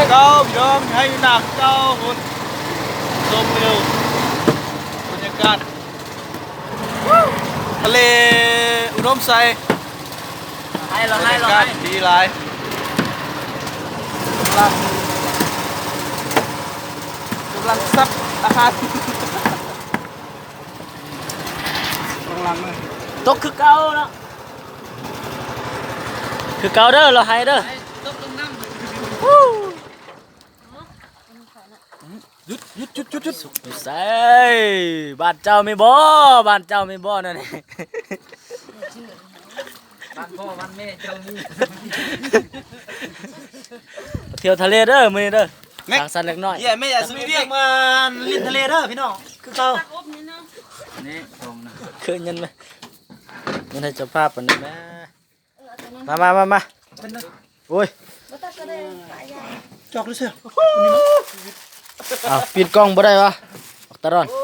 เก้าพี่น้องให้หนักเก้าคนชมวิวบรรยากาศทะเลอุดมไซให้เราให้ บรรยากาศดีหลายกำลังซับอาหารกำลังเลย ตกคือเก่าแล้วคือเก่าเด้อเราให้เด้อหยุดใส่บ้านเจ้าไม่บ่บ้านเจ้าไม่บ่นั่นนี่บ้านพ่อบ้านแม่เจ้านี่เที่ยวทะเลเด้อมื้อนี้เด้อทางสันเล็กน้อย เย่แม่อย่าซื้อเรียกมาลิ้นทะเลเด้อพี่น้องคือเก่านี่ตรงนะ คือยันไหมยันให้เจ้าภาพปานนี้แม่มาโอ้ย จอกเลยเสีย อ้าวปิดกล้องบ่ได้วะตะรอน โอ้